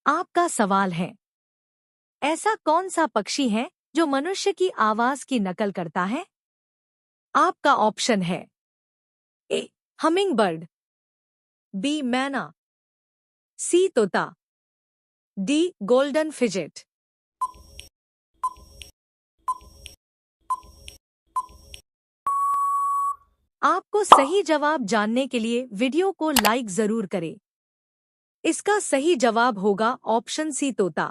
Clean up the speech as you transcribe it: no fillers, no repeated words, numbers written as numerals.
आपका सवाल है, ऐसा कौन सा पक्षी है जो मनुष्य की आवाज की नकल करता है? आपका ऑप्शन है ए हमिंग बर्ड, बी मैना, सी तोता, डी गोल्डन फिजेट। आपको सही जवाब जानने के लिए वीडियो को लाइक जरूर करें। इसका सही जवाब होगा ऑप्शन सी तोता।